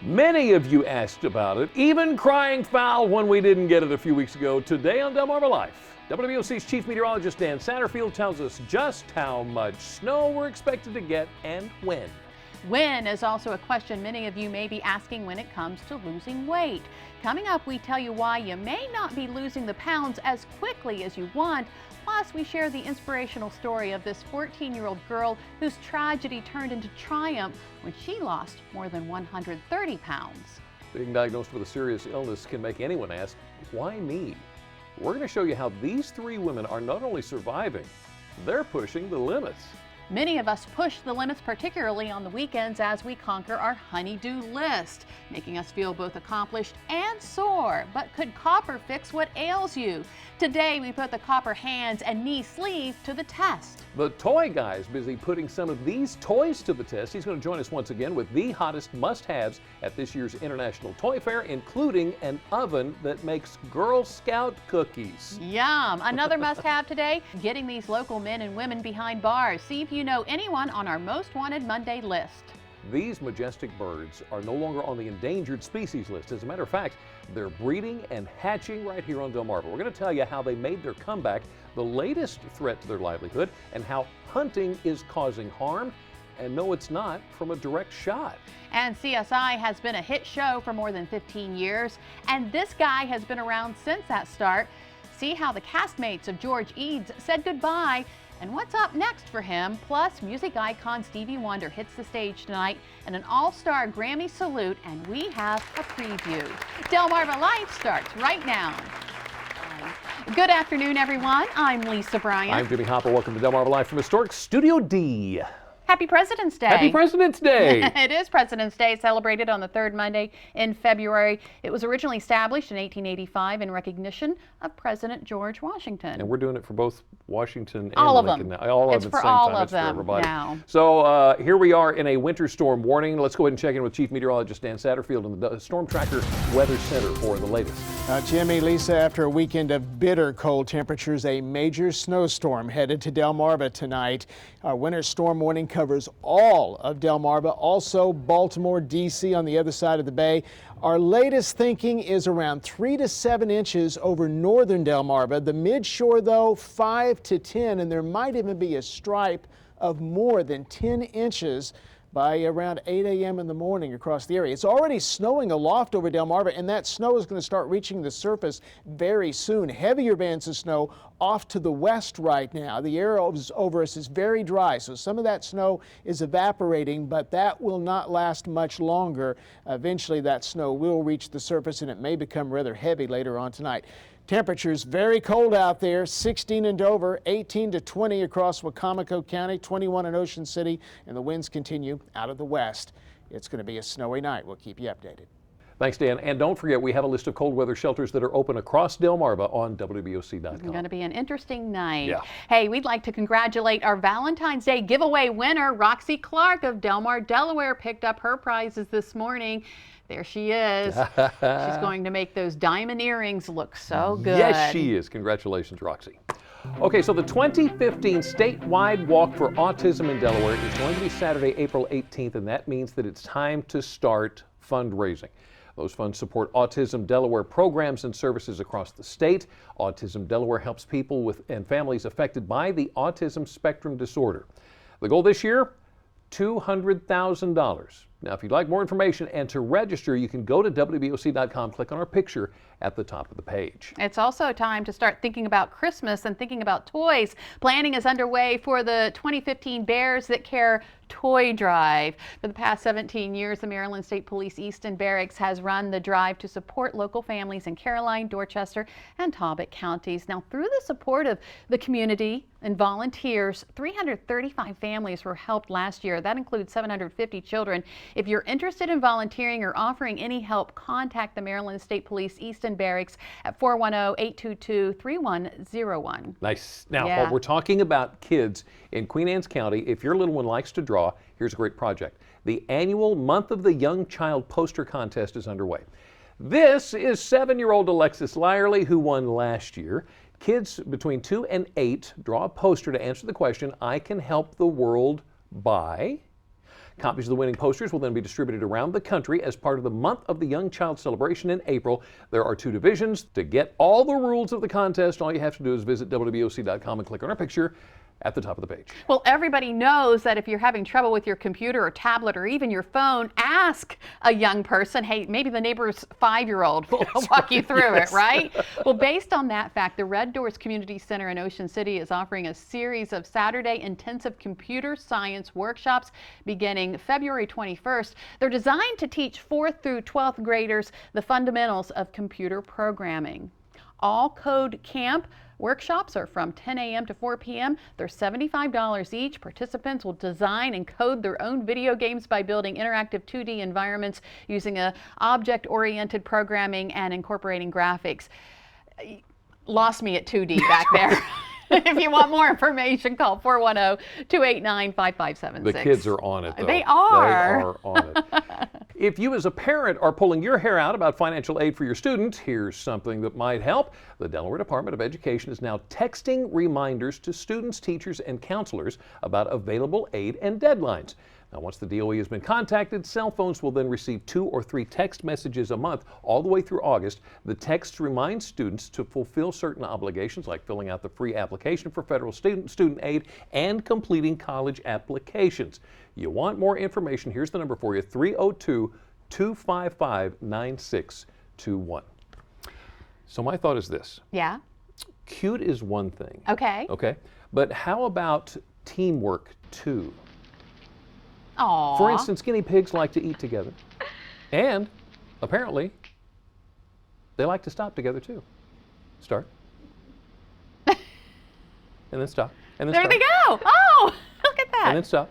Many of you asked about it, even crying foul when we didn't get it a few weeks ago. Today on Delmarva Life, WBOC's chief meteorologist Dan Satterfield tells us just how much snow we're expected to get and when. When is also a question many of you may be asking when it comes to losing weight. Coming up, we tell you why you may not be losing the pounds as quickly as you want. Plus, we share the inspirational story of this 14-year-old girl whose tragedy turned into triumph when she lost more than 130 pounds. Being diagnosed with a serious illness can make anyone ask, why me? We're going to show you how these three women are not only surviving, they're pushing the limits. Many of us push the limits, particularly on the weekends as we conquer our honey-do list, making us feel both accomplished and sore. But could copper fix what ails you? Today, we put the copper hands and knee sleeve to the test. The toy guy's busy putting some of these toys to the test. He's going to join us once again with the hottest must-haves at this year's International Toy Fair, including an oven that makes Girl Scout cookies. Yum! Another must-have today, getting these local men and women behind bars. See if you know anyone on our Most Wanted Monday list. These majestic birds are no longer on the endangered species list. As a matter of fact, they're breeding and hatching right here on Delmarva. We're going to tell you how they made their comeback, the latest threat to their livelihood, and how hunting is causing harm. And no, it's not from a direct shot. And CSI has been a hit show for more than 15 years, and this guy has been around since that start. See how the castmates of George Eads said goodbye and what's up next for him. Plus, music icon Stevie Wonder hits the stage tonight and an all-star Grammy salute, and we have a preview. Delmarva Life starts right now. Good afternoon, everyone. I'm Lisa Bryant. I'm Jimmy Hopper. Welcome to Delmarva Life from historic Studio D. Happy President's Day. Happy President's Day. It is President's Day, celebrated on the third Monday in February. It was originally established in 1885 in recognition of President George Washington. And we're doing it for both Washington and all Lincoln. Of them. All it's of them for at the same all time. of It's them for everybody. now. So here we are in a winter storm warning. Let's go ahead and check in with Chief Meteorologist Dan Satterfield and the Storm Tracker Weather Center for the latest. Jimmy, Lisa, after a weekend of bitter cold temperatures, a major snowstorm headed to Delmarva tonight. Our winter storm warning covers all of Delmarva, also Baltimore, D.C. on the other side of the bay. Our latest thinking is around 3 to 7 inches over northern Delmarva. The midshore, though, 5 to 10, and there might even be a stripe of more than 10 inches by around 8 a.m. in the morning across the area. It's already snowing aloft over Delmarva, and that snow is going to start reaching the surface very soon. Heavier bands of snow off to the west right now. The air over us is very dry, so some of that snow is evaporating, but that will not last much longer. Eventually, that snow will reach the surface, and it may become rather heavy later on tonight. Temperatures very cold out there, 16 in Dover, 18 to 20 across Wacomico County, 21 in Ocean City, and the winds continue out of the west. It's going to be a snowy night. We'll keep you updated. Thanks, Dan. And don't forget, we have a list of cold weather shelters that are open across Delmarva on WBOC.com. It's going to be an interesting night. Yeah. Hey, we'd like to congratulate our Valentine's Day giveaway winner, Roxy Clark of Delmar, Delaware, picked up her prizes this morning. There she is. She's going to make those diamond earrings look so good. Yes, she is. Congratulations, Roxy. Okay, so the 2015 statewide walk for autism in Delaware is going to be Saturday, April 18th, and that means that it's time to start fundraising. Those funds support Autism Delaware programs and services across the state. Autism Delaware helps people and families affected by the autism spectrum disorder. The goal this year, $200,000. Now, if you'd like more information and to register, you can go to WBOC.com, click on our picture at the top of the page. It's also time to start thinking about Christmas and thinking about toys. Planning is underway for the 2015 Bears That Care Toy Drive. For the past 17 years, the Maryland State Police Easton Barracks has run the drive to support local families in Caroline, Dorchester, and Talbot counties. Now, through the support of the community and volunteers, 335 families were helped last year. That includes 750 children. If you're interested in volunteering or offering any help, contact the Maryland State Police Easton Barracks at 410-822-3101. Nice. Now, while we're talking about kids in Queen Anne's County, if your little one likes to draw, here's a great project. The annual Month of the Young Child poster contest is underway. This is 7-year-old Alexis Lyerly, who won last year. Kids between 2 and 8 draw a poster to answer the question, I can help the world by. Copies of the winning posters will then be distributed around the country as part of the Month of the Young Child celebration in April. There are 2 divisions. To get all the rules of the contest, all you have to do is visit WWOC.com and click on our picture at the top of the page. Well, everybody knows that if you're having trouble with your computer or tablet or even your phone, ask a young person. Hey, maybe the neighbor's 5-year-old will walk you through it, right? Well, based on that fact, the Red Doors Community Center in Ocean City is offering a series of Saturday intensive computer science workshops beginning February 21st. They're designed to teach 4th through 12th graders the fundamentals of computer programming. All Code Camp workshops are from 10 a.m. to 4 p.m. They're $75 each. Participants will design and code their own video games by building interactive 2D environments using a object-oriented programming and incorporating graphics. Lost me at 2D back there. If you want more information, call 410-289-5576. The kids are on it, though. They are. They are on it. If you as a parent are pulling your hair out about financial aid for your student, here's something that might help. The Delaware Department of Education is now texting reminders to students, teachers, and counselors about available aid and deadlines. Now, once the DOE has been contacted, cell phones will then receive 2 or 3 text messages a month all the way through August. The texts remind students to fulfill certain obligations like filling out the free application for federal student aid and completing college applications. You want more information? Here's the number for you, 302-255-9621. So my thought is this. Yeah? Cute is one thing. Okay. Okay? But how about teamwork too? Aww. For instance, guinea pigs like to eat together. And apparently, they like to stop together too. Start. And then stop. And then There start. they go. Oh, look at that. And then stop.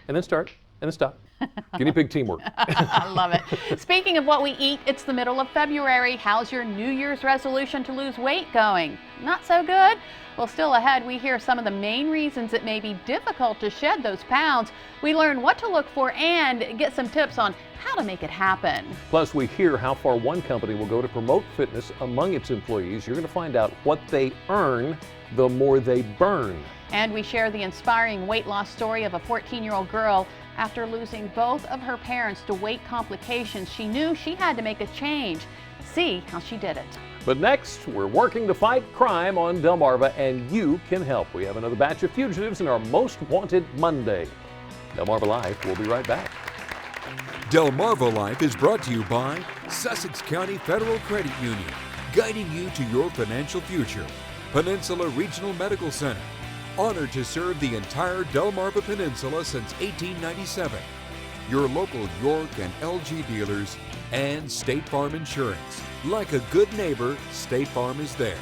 And then start. And then stop. Guinea pig teamwork. I love it. Speaking of what we eat, it's the middle of February. How's your New Year's resolution to lose weight going? Not so good? Well, still ahead, we hear some of the main reasons it may be difficult to shed those pounds. We learn what to look for and get some tips on how to make it happen. Plus, we hear how far one company will go to promote fitness among its employees. You're going to find out what they earn the more they burn. And we share the inspiring weight loss story of a 14-year-old girl. After losing both of her parents to weight complications, she knew she had to make a change. See how she did it. But next, we're working to fight crime on Delmarva, and you can help. We have another batch of fugitives in our Most Wanted Monday. Delmarva Life, we'll be right back. Delmarva Life is brought to you by Sussex County Federal Credit Union, guiding you to your financial future. Peninsula Regional Medical Center, honored to serve the entire Delmarva Peninsula since 1897. Your local York and LG dealers, and State Farm Insurance. Like a good neighbor, State Farm is there.